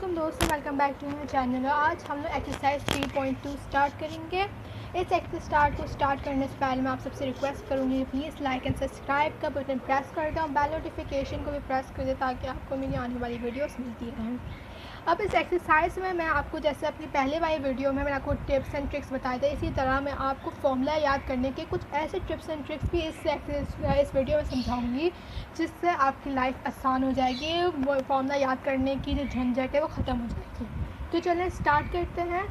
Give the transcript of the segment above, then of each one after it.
अस्सलाम दोस्तों, welcome back to my channel. आज हम लोग एक्सरसाइज 3.2 स्टार्ट करेंगे। इस एक्सरसाइज को स्टार्ट करने से पहले मैं आप सबसे रिक्वेस्ट करूँगी, प्लीज़ लाइक एंड सब्सक्राइब का बटन प्रेस कर दो, बेल नोटिफिकेशन को भी प्रेस कर दे ताकि आपको मेरी आने वाली वीडियोस मिलती रहें। अब इस एक्सरसाइज में मैं आपको जैसे अपनी पहले वाली वीडियो में मैंने आपको टिप्स एंड ट्रिक्स बताए थे, इसी तरह मैं आपको फॉर्मूला याद करने के कुछ ऐसे टिप्स एंड ट्रिक्स भी इस वीडियो में समझाऊंगी जिससे आपकी लाइफ आसान हो जाएगी। वो फॉर्मूला याद करने की जो झंझट है वो ख़त्म हो जाएगी। तो चलें स्टार्ट करते हैं।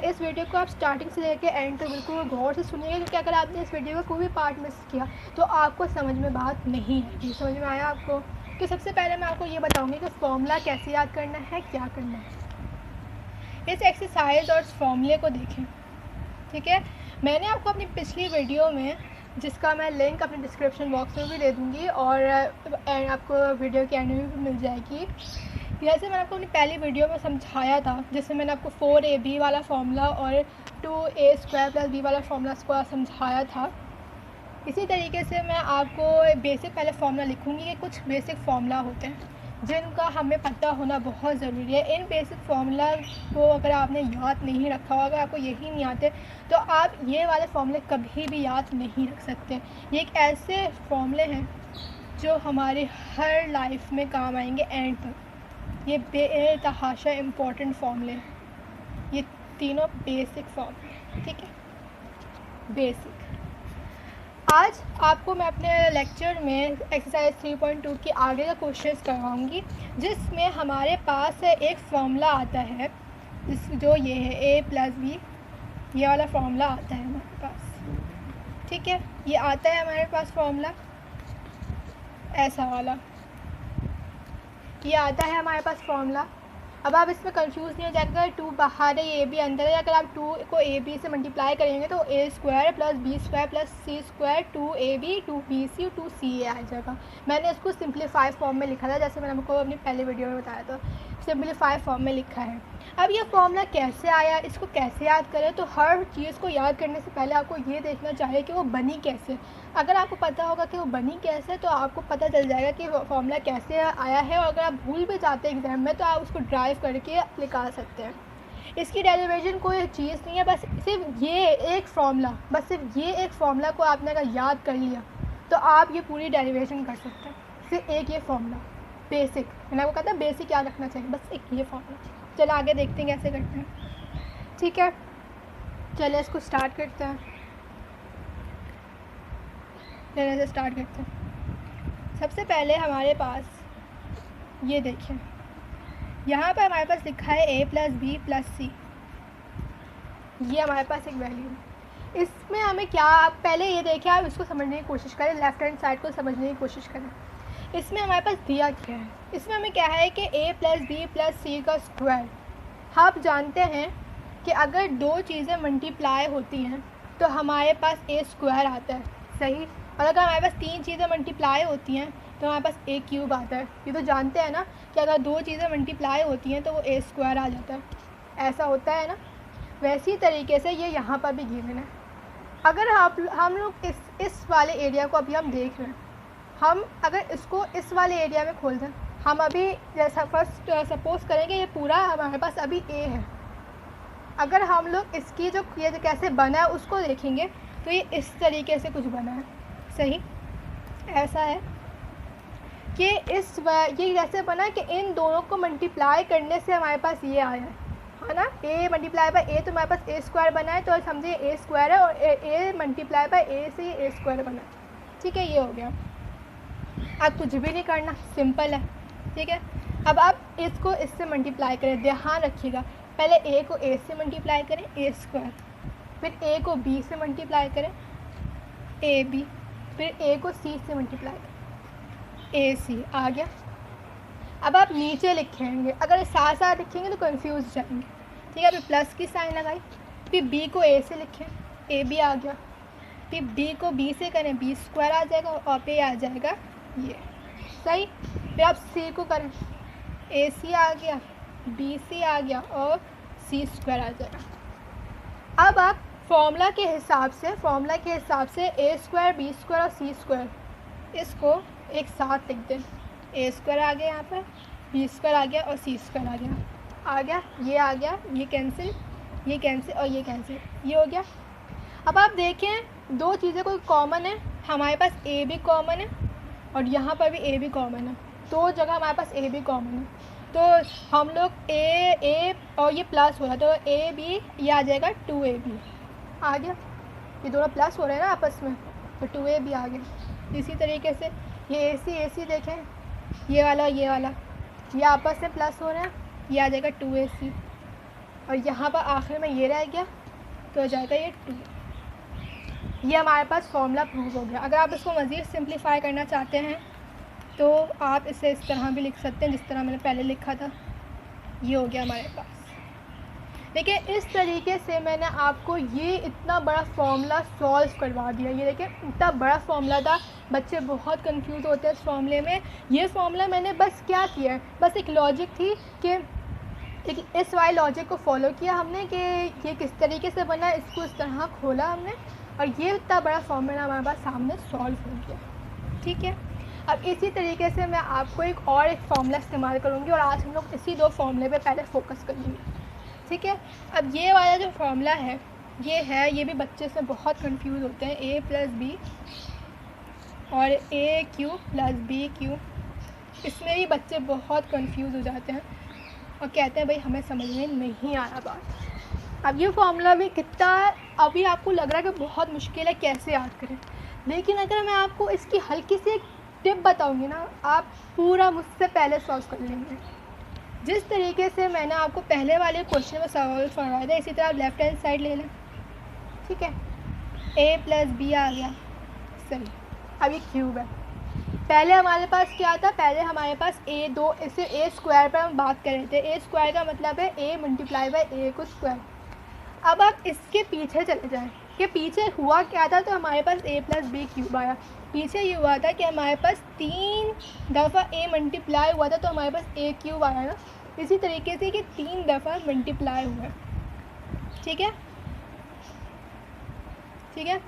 इस वीडियो को आप स्टार्टिंग से लेकर एंड तक बिल्कुल गौर से सुनिएगा, क्योंकि अगर आपने इस वीडियो का कोई भी पार्ट मिस किया तो आपको समझ में बात नहीं आएगी। समझ में आया आपको? तो सबसे पहले मैं आपको ये बताऊंगी कि फॉर्मूला कैसे याद करना है, क्या करना है। इस एक्सरसाइज और इस फॉर्मूले को देखें, ठीक है। मैंने आपको अपनी पिछली वीडियो में, जिसका मैं लिंक अपने डिस्क्रिप्शन बॉक्स में भी दे दूँगी और आपको वीडियो के एंड में भी मिल जाएगी, जैसे मैंने आपको अपनी पहली वीडियो में समझाया था, जिसमें मैंने आपको 4ab वाला फार्मूला और 2a² + b वाला फार्मूला को समझाया था। इसी तरीके से मैं आपको बेसिक पहले फार्मूला लिखूंगी कि कुछ बेसिक फार्मूला होते हैं जिनका हमें पता होना बहुत ज़रूरी है। इन बेसिक फार्मूला को अगर आपने याद नहीं रखा हो, अगर आपको यही नहीं आते, तो आप ये वाले फार्मूले कभी भी याद नहीं रख सकते। ये एक ऐसे फार्मूले हैं जो हमारे हर लाइफ में काम आएंगे एंड तक। ये बेतहाशा इम्पोर्टेंट फार्मूले हैं, ये तीनों बेसिक फार्मूले, ठीक है, बेसिक। आज आपको मैं अपने लेक्चर में एक्सरसाइज 3.2 की आगे का क्वेश्चंस करवाऊंगी, जिसमें हमारे पास एक फार्मूला आता है जो ये है a + b, ये वाला फार्मूला आता है हमारे पास, ठीक है। ये आता है हमारे पास फार्मूला ऐसा वाला, ये आता है हमारे पास फार्मूला। अब आप इसमें कंफ्यूज नहीं हो जाएगा, 2 बाहर है ये भी अंदर है। अगर आप 2 को ab से मल्टीप्लाई करेंगे तो a² + b² + c² 2ab 2bc 2ca आ जाएगा। मैंने इसको सिंप्लीफाई फॉर्म में लिखा था, जैसे मैंने आपको अपनी पहले वीडियो में बताया था, सिंप्लीफाई फॉर्म में लिखा है। अब ये फॉर्मूला कैसे आया, इसको कैसे याद करें, तो हर चीज़ को याद करने से पहले आपको ये देखना चाहिए कि वो बनी कैसे। अगर आपको पता होगा कि वो बनी कैसे तो आपको पता चल जाएगा कि फॉर्मूला कैसे आया है, और अगर आप भूल भी जाते हैं एग्ज़ाम में तो आप उसको ड्राइव करके निकाल सकते हैं। इसकी डेरिवेशन कोई चीज़ नहीं है, बस सिर्फ ये एक फार्मूला, बस सिर्फ ये एक फार्मूला को आपने अगर याद कर लिया तो आप ये पूरी डेरिवेशन कर सकते हैं। सिर्फ एक ये फार्मूला बेसिक, मैंने आपको कहा था बेसिक याद रखना चाहिए, बस एक ये फार्मूला। चलो आगे देखते हैं कैसे करते हैं, ठीक है। चलिए इसको स्टार्ट करते हैं, चलिए इसे स्टार्ट करते हैं। सबसे पहले हमारे पास ये देखें, यहाँ पर हमारे पास लिखा है a + b + c, ये हमारे पास एक वैल्यू है। इसमें हमें क्या, आप पहले ये देखें, आप इसको समझने की कोशिश करें, लेफ़्ट हैंड साइड को समझने की कोशिश करें। इसमें हमारे पास दिया क्या है, इसमें हमें क्या है कि a + b + c का स्क्वायर। आप जानते हैं कि अगर दो चीज़ें मल्टीप्लाई होती हैं तो हमारे पास a² आता है, सही। और अगर हमारे पास तीन चीज़ें मल्टीप्लाई होती हैं तो हमारे पास a³ आता है। ये तो जानते हैं ना कि अगर दो चीज़ें मल्टीप्लाई होती हैं तो वो a² आ जाता है, ऐसा होता है ना। वैसी तरीके से ये यहाँ पर भी गिवन है। अगर हम लोग इस वाले एरिया को अभी हम देख रहे हैं, हम अगर इसको इस वाले एरिया में खोल दें, हम अभी जैसा फर्स्ट सपोज़ करेंगे ये पूरा हमारे पास अभी a है। अगर हम लोग इसकी जो ये कैसे बना है उसको देखेंगे तो ये इस तरीके से कुछ बना है, सही। ऐसा है कि ये कैसे बना है कि इन दोनों को मल्टीप्लाई करने से हमारे पास ये आया है ना, a × a, तो हमारे पास a² बना है, तो समझिए a² है, और a × a से ये a² बना है, ठीक है। ये हो गया। अब कुछ भी नहीं करना, सिंपल है, ठीक है। अब आप इसको इससे मल्टीप्लाई करें, ध्यान रखिएगा, पहले a को a से मल्टीप्लाई करें a², फिर a को b से मल्टीप्लाई करें ab, फिर a को c से मल्टीप्लाई करें ac, आ गया। अब आप नीचे लिखेंगे, अगर साथ साथ लिखेंगे तो कंफ्यूज हो जाएंगे, ठीक है। फिर प्लस की साइन लगाई, फिर b को a से लिखें ab आ गया, फिर b को b से करें b² आ जाएगा, और पे आ जाएगा ये, सही। फिर आप c को करें ac आ गया, bc आ गया, और c² आ जाएगा। अब आप फॉर्मूला के हिसाब से a² b² और c² इसको एक साथ लिख दें। a² आ गया यहाँ पर, बी स्क्वायर आ गया और सी स्क्वायर आ गया, आ गया, ये कैंसिल और ये कैंसिल, ये हो गया। अब आप देखें दो चीज़ें कोई कॉमन है, हमारे पास ए भी कॉमन है और यहाँ पर भी ए भी कॉमन है, दो जगह हमारे पास ए भी कॉमन है, तो हम लोग ए और ये प्लस हो रहा है तो ए बी ये आ जाएगा 2ab आ गया, ये दोनों प्लस हो रहे हैं ना आपस में, तो 2ab आ गया। इसी तरीके से ये ए सी देखें, ये वाला ये आपस में प्लस हो रहे हैं, ये आ जाएगा 2ac और यहाँ पर आखिर में ये रह गया तो हो जाएगा ये 2। ये हमारे पास फॉर्मूला प्रूव हो गया। अगर आप इसको मज़ीद सिंप्लीफाई करना चाहते हैं तो आप इसे इस तरह भी लिख सकते हैं जिस तरह मैंने पहले लिखा था, ये हो गया हमारे पास। देखिए इस तरीके से मैंने आपको ये इतना बड़ा फॉर्मूला सॉल्व करवा दिया। ये देखिए इतना बड़ा फॉर्मूला था, बच्चे बहुत कंफ्यूज होते हैं इस फॉर्मूले में। ये फॉर्मूला मैंने बस क्या किया है, बस एक लॉजिक थी कि इस वाई लॉजिक को फॉलो किया हमने कि ये किस तरीके से बना, इसको इस तरह खोला हमने और ये इतना बड़ा फॉर्मूला हमारे पास सामने सॉल्व हो गया। ठीक है, अब इसी तरीके से मैं आपको एक फॉर्मूला इस्तेमाल करूँगी और आज हम लोग इसी दो फॉर्मूले पे पहले फोकस करेंगे। ठीक है, अब ये वाला जो फॉर्मूला है ये भी बच्चे से बहुत कंफ्यूज होते हैं, a प्लस बी और a cube plus B cube, इसमें भी बच्चे बहुत कंफ्यूज हो जाते हैं और कहते हैं भाई हमें समझ में नहीं आ रहा बात। अब ये फॉर्मूला भी कितना अभी आपको लग रहा है कि बहुत मुश्किल है, कैसे याद करें, लेकिन अगर मैं आपको इसकी हल्की सी एक टिप बताऊंगी ना, आप पूरा मुझसे पहले सॉल्व कर लेंगे। जिस तरीके से मैंने आपको पहले वाले क्वेश्चन में सॉल्व करवाया था इसी तरह आप लेफ्ट हैंड साइड ले लें। ठीक है, a प्लस बी आ गया, सही। अब ये क्यूब है, पहले हमारे पास क्या था, पहले हमारे पास इसे ए स्क्वायर पर हम बात कर रहे थे। ए स्क्वायर का मतलब है a मल्टीप्लाई बाई ए को स्क्वायर। अब आप इसके पीछे चले जाएं कि पीछे हुआ क्या था, तो हमारे पास a प्लस बी क्यूब आया। पीछे ये हुआ था कि हमारे पास 3 दफ़ा a मल्टीप्लाई हुआ था तो हमारे पास a क्यूब आया ना, इसी तरीके से कि 3 दफ़ा मल्टीप्लाई हुआ। ठीक है,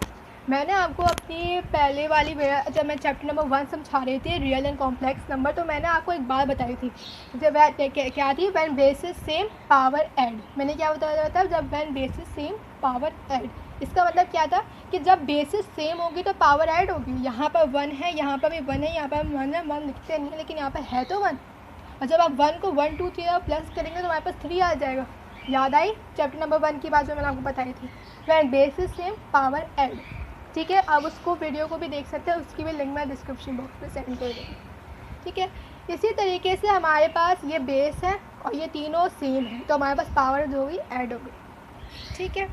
मैंने आपको अपनी पहले वाली जब मैं चैप्टर नंबर 1 समझा रही थी रियल एंड कॉम्प्लेक्स नंबर, तो मैंने आपको एक बात बताई थी जब क्या थी, when basis same power add. मैंने क्या बताया था, जब when basis same power add, इसका मतलब क्या था कि जब बेसिस सेम होगी तो पावर ऐड होगी। यहाँ पर 1 है, यहाँ पर भी 1 है, यहाँ पर 1 है, 1 लिखते नहीं है लेकिन यहाँ पर है तो 1, और जब आप 1 को 1 2 3 प्लस करेंगे तो हमारे पास 3 आ जाएगा। याद आई चैप्टर नंबर 1 की बात जो मैंने आपको बताई थी, when basis same power add. ठीक है, अब उसको वीडियो को भी देख सकते हैं, उसकी भी लिंक मैं डिस्क्रिप्शन बॉक्स में सेंड कर दूँगी। ठीक है, इसी तरीके से हमारे पास ये बेस है और ये तीनों सेम है तो हमारे पास पावर जो हुई ऐड हो गई। ठीक है,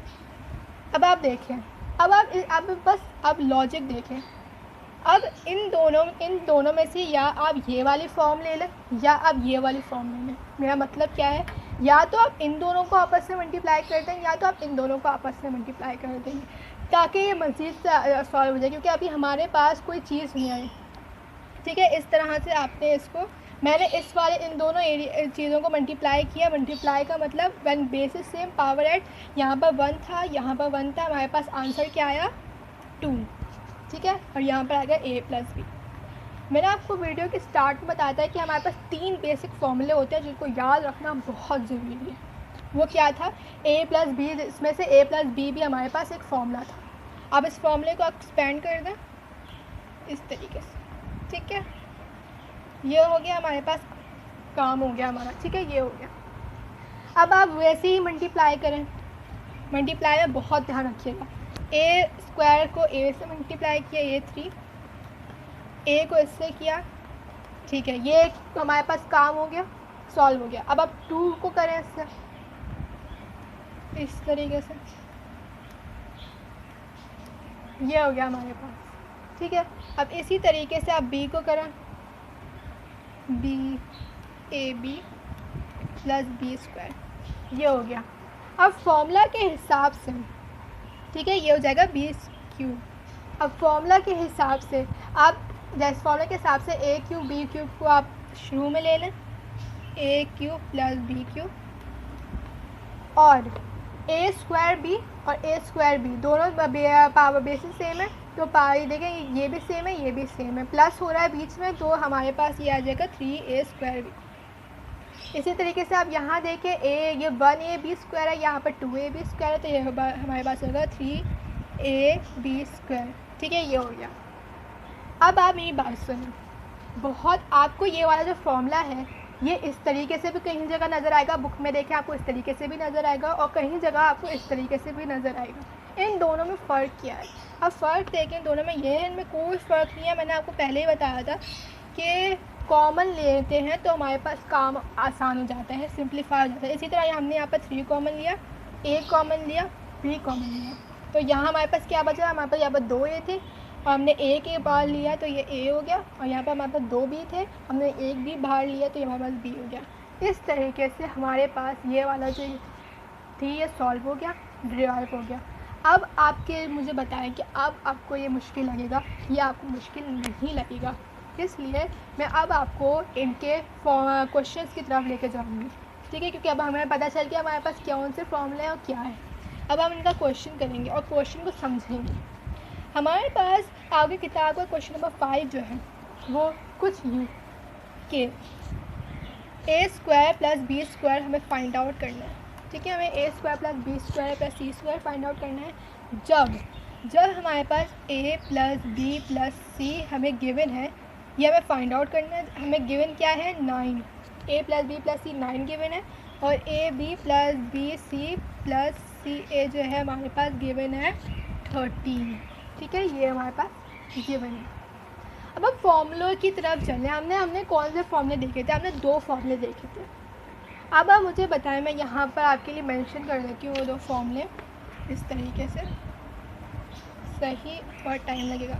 अब आप देखें, अब लॉजिक देखें। अब इन दोनों में से या आप ये वाली फॉर्म ले लें या आप ये वाली फॉर्म ले लें। मेरा मतलब क्या है, या तो आप इन दोनों को आपस में मल्टीप्लाई कर दें या तो आप इन दोनों को आपस में मल्टीप्लाई कर देंगे ताकि ये मज़ीद सॉल्व हो जाए, क्योंकि अभी हमारे पास कोई चीज़ नहीं आई। ठीक है, इस तरह से आपने इसको, मैंने इस वाले इन दोनों चीज़ों को मल्टीप्लाई किया। मल्टीप्लाई का मतलब when basis same power add, यहाँ पर 1 था, यहाँ पर 1 था, हमारे पास आंसर क्या आया 2। ठीक है, और यहाँ पर आ गया a प्लस बी। मैंने आपको वीडियो के स्टार्ट में बताया था कि हमारे पास 3 बेसिक फॉर्मूले होते हैं जिनको याद रखना बहुत ज़रूरी है। वो क्या था, a प्लस बी, इसमें से a प्लस बी भी हमारे पास एक फॉर्मूला था। अब इस फॉर्मूले को एक्सपेंड कर दें इस तरीके से। ठीक है, ये हो गया हमारे पास, काम हो गया हमारा। ठीक है, ये हो गया। अब आप वैसे ही मल्टीप्लाई करें, मल्टीप्लाई में बहुत ध्यान रखिएगा। a स्क्वायर को a से मल्टीप्लाई किया, ये 3, a को इससे किया। ठीक है, ये हमारे पास काम हो गया, सॉल्व हो गया। अब आप 2 को करें इससे इस तरीके से, ये हो गया हमारे पास। ठीक है, अब इसी तरीके से आप b को करें, b a b plus B square, ये हो गया। अब फॉर्मूला के हिसाब से, ठीक है, ये हो जाएगा बी क्यूब। अब फॉर्मूला के हिसाब से आप जैसे फॉर्मूला के हिसाब से a क्यूब बी क्यूब को आप शुरू में ले लें, a cube plus B cube, और a स्क्वायर बी और a स्क्वायर बी दोनों पावर बेसिस सेम है तो पावर देखें ये भी सेम है, ये भी सेम है, प्लस हो रहा है बीच में तो हमारे पास ये आ जाएगा 3a स्क्वायर बी। इसी तरीके से आप यहाँ देखें ये 1ab² है, यहाँ पर 2ab² है, तो ये हमारे पास होगा 3ab²। ठीक है, ये हो गया। अब आप मेरी बात सुनिए, बहुत आपको ये वाला जो फॉर्मूला है ये इस तरीके से भी कहीं जगह नज़र आएगा, बुक में देखें आपको इस तरीके से भी नज़र आएगा, और कहीं जगह आपको इस तरीके से भी नज़र आएगा। इन दोनों में फ़र्क क्या है? अब फ़र्क देखें दोनों में, ये इनमें कोई फ़र्क नहीं है। मैंने आपको पहले ही बताया था कि कॉमन लेते हैं तो हमारे पास काम आसान हो जाता है, सिंप्लीफाई हो जाता है। इसी तरह हमने यहाँ पर 3 कॉमन लिया, a कॉमन लिया, b कॉमन लिया, तो यहाँ हमारे पास क्या बचा? हमारे पास यहाँ पर 2 a थे और हमने एक a बाहर लिया तो ये a हो गया, और यहाँ पर हमारे पास 2 b थे, हमने एक b बाहर लिया तो ये हमारे पास b हो गया। इस तरीके से हमारे पास ये वाला जो थी ये सॉल्व हो गया, डिराइव हो गया। अब आपके मुझे बताएं कि अब आपको ये मुश्किल लगेगा या आपको मुश्किल नहीं लगेगा, इसलिए मैं अब आपको इनके क्वेश्चंस की तरफ लेके जाऊंगी। ठीक है, क्योंकि अब हमें पता चल गया हमारे पास कौन से फॉर्मूले हैं और क्या है। अब हम इनका क्वेश्चन करेंगे और क्वेश्चन को समझेंगे। हमारे पास आगे किताब का क्वेश्चन नंबर 5 जो है वो कुछ यूँ कि a² + b² हमें फाइंड आउट करना है। ठीक है, हमें a² + b² + c² find out करना है जब हमारे पास a + b + c हमें गिवन है, ये हमें फाइंड आउट करना है। हमें गिवन क्या है? 9। a + b + c 9 गिवन है, और ab + bc + ca जो है हमारे पास गिवन है 13। ठीक है, ये हमारे पास गिवन है। अब हम फॉर्मूलों की तरफ चलें। हमने कौन से फॉर्मूले देखे थे? हमने 2 फॉर्मूले देखे थे। अब आप मुझे बताएं, मैं यहाँ पर आपके लिए मेंशन कर देती हूँ वो 2 फॉर्मूले इस तरीके से, सही और टाइम लगेगा।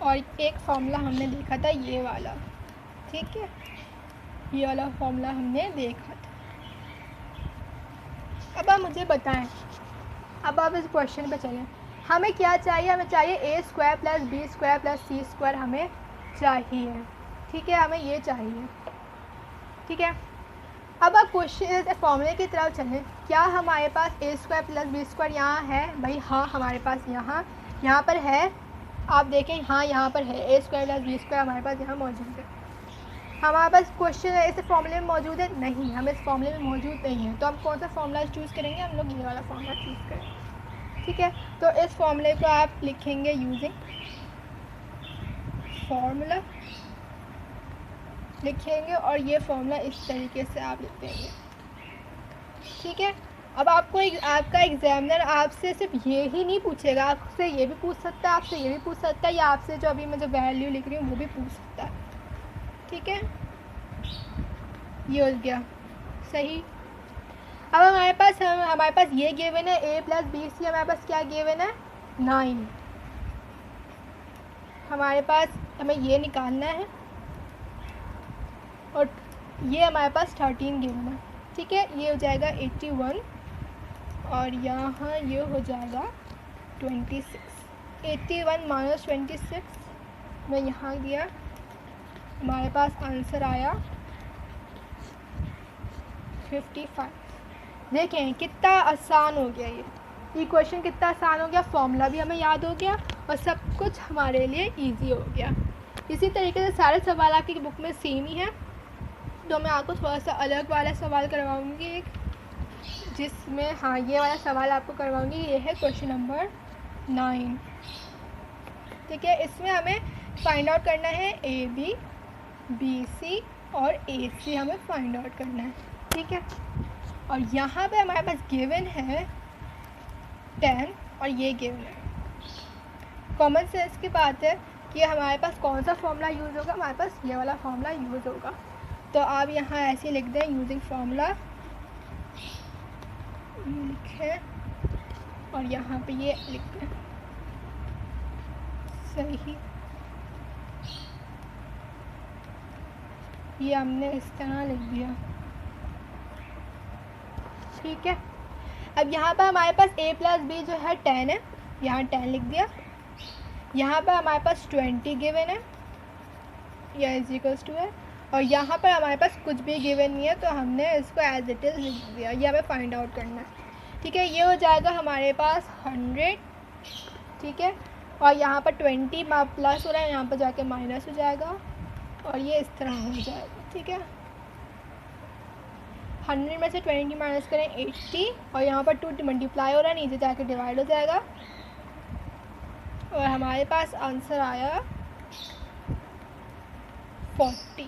और एक फॉर्मूला हमने देखा था ये वाला। ठीक है, ये वाला फॉर्मूला हमने देखा था। अब आप मुझे बताएं, अब आप इस क्वेश्चन पे चलें। हमें क्या चाहिए? हमें चाहिए a² + b² + c² हमें चाहिए। ठीक है, हमें ये चाहिए। ठीक है, अब आप क्वेश्चन फॉर्मूले की तरफ चलें। क्या हमारे पास a² + b² यहाँ है? भाई हाँ, हमारे पास यहाँ पर है। आप देखें, हाँ यहाँ पर है, a² + b² हमारे पास यहाँ मौजूद है। हमारे पास क्वेश्चन है इस फॉर्मूले में मौजूद है? नहीं, हम इस फॉर्मूले में मौजूद नहीं है, तो हम कौन सा फॉर्मूला चूज़ करेंगे? हम लोग ये वाला फॉर्मूला चूज़ करेंगे। ठीक है, तो इस फॉर्मूले को आप लिखेंगे यूजिंग फार्मूला लिखेंगे, और ये फार्मूला इस तरीके से आप लिख देंगे। ठीक है, अब आपको आपका एग्जामिनर आपसे सिर्फ ये ही नहीं पूछेगा, आपसे ये भी पूछ सकता है, आपसे ये भी पूछ सकता है, या आपसे जो अभी मैं जो वैल्यू लिख रही हूँ वो भी पूछ सकता है। ठीक है, ये हो गया सही। अब हमारे पास ये गिवन है a + b c, हमारे पास क्या गिवन है? 9। हमारे पास हमें ये निकालना है, और ये हमारे पास 13 गिवन है। ठीक है, ये हो जाएगा 81, और यहाँ ये हो जाएगा 26। 81 - 26 मैं यहाँ दिया, हमारे पास आंसर आया 55। देखें कितना आसान हो गया ये क्वेश्चन, कितना आसान हो गया। फॉर्मूला भी हमें याद हो गया और सब कुछ हमारे लिए इजी हो गया। इसी तरीके से सारे सवाल आपकी बुक में सेम ही है, तो मैं आपको थोड़ा सा अलग वाला सवाल करवाऊँगी एक, जिसमें हाँ ये वाला सवाल आपको करवाऊँगी। ये है क्वेश्चन नंबर 9। ठीक है, इसमें हमें फाइंड आउट करना है AB, BC और AC हमें फाइंड आउट करना है। ठीक है, और यहाँ पे हमारे पास गिवन है 10 और ये गिवन है। कॉमन सेंस की बात है कि हमारे पास कौन सा फॉर्मूला यूज़ होगा? हमारे पास ये वाला फॉर्मूला यूज़ होगा, तो आप यहाँ ऐसे लिख दें यूजिंग फार्मूला लिखें, और यहाँ पे ये लिख दें सही। ये हमने इस तरह लिख दिया। ठीक है, अब यहाँ पर हमारे पास a + b जो है 10 है, यहाँ 10 लिख दिया। यहाँ पर हमारे पास 20 गिवन है, यह = है, और यहाँ पर हमारे पास कुछ भी गिवन नहीं है, तो हमने इसको एज इट इज़ लिख दिया। ये हमें फाइंड आउट करना है। ठीक है, ये हो जाएगा हमारे पास 100 ठीक है। और यहाँ पर 20 प्लस हो रहा है, यहाँ पर जाके माइनस हो जाएगा और ये इस तरह हो जाएगा, ठीक है। 100 में से 20 माइनस करें 80 और यहाँ पर 2 मल्टीप्लाई हो रहा है, नीचे जाके डिवाइड हो जाएगा और हमारे पास आंसर आया 40।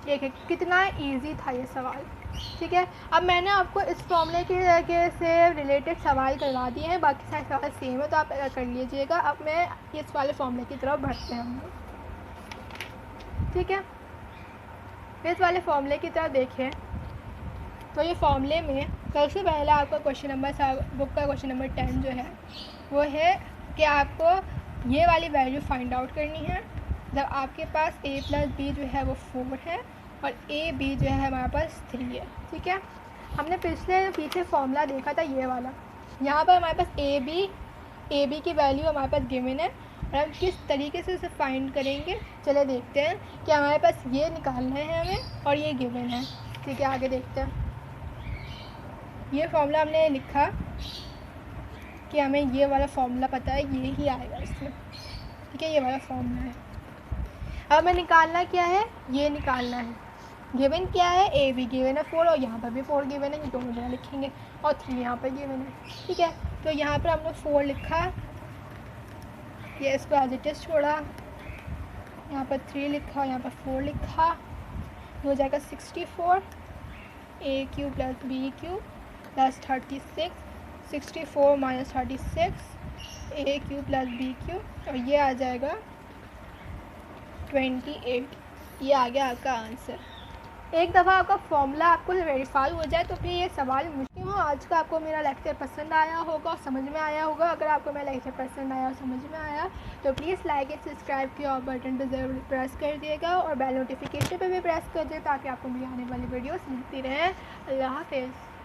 देखिए कितना इजी था ये सवाल, ठीक है। अब मैंने आपको इस फॉर्मूले के से रिलेटेड सवाल करवा दिए हैं, बाकी सारे सवाल सेम है तो आप कर लीजिएगा। अब मैं इस वाले फॉर्मूले की तरफ बढ़ते हैं हम लोग, ठीक है। इस वाले फॉर्मूले की तरफ देखें तो ये फॉर्मूले में सबसे पहले आपका क्वेश्चन नंबर बुक का क्वेश्चन नंबर 10 जो है वो है कि आपको ये वाली वैल्यू फाइंड आउट करनी है जब आपके पास a + b जो है वो 4 है और a b जो है हमारे पास 3 है, ठीक है। हमने पीछे फॉर्मूला देखा था ये वाला, यहाँ पर हमारे पास a b की वैल्यू हमारे पास गिवन है और हम किस तरीके से उसे फाइंड करेंगे चले देखते हैं कि हमारे पास ये निकालना है हमें और ये गिवन है, ठीक है। आगे देखते हैं। ये फॉर्मूला हमने लिखा कि हमें ये वाला फॉर्मूला पता है, ये ही आएगा इसमें, ठीक है। ये वाला फॉर्मूला है। अब हमें निकालना क्या है, ये निकालना है। गिवन क्या है, ए बी गिवन है 4 और यहाँ पर भी 4 गिवन है, ये दोनों जगह लिखेंगे और 3 यहाँ पर गिवन है, ठीक है। तो यहाँ पर हमने 4 लिखा, ये इसको एज इट इज छोड़ा, यहाँ पर 3 लिखा और यहाँ पर 4 लिखा, हो जाएगा 64 a³ + b³ + 36 64 - 36 a³ + b³ और ये आ जाएगा 28। ये आ गया आपका आंसर। एक दफ़ा आपका फॉर्मूला आपको वेरीफाई हो जाए तो फिर ये सवाल मुश्किल हो। आज का आपको मेरा लेक्चर पसंद आया होगा और समझ में आया होगा। अगर आपको मेरा लेक्चर पसंद आया और समझ में आया तो प्लीज़ लाइक एंड सब्सक्राइब के और बटन पर ज़रूर प्रेस कर दिएगा और बेल नोटिफिकेशन पर भी प्रेस कर दिए ताकि आपको मेरी आने वाली वीडियोस मिलती रहें। अल्लाह हाफ़िज़।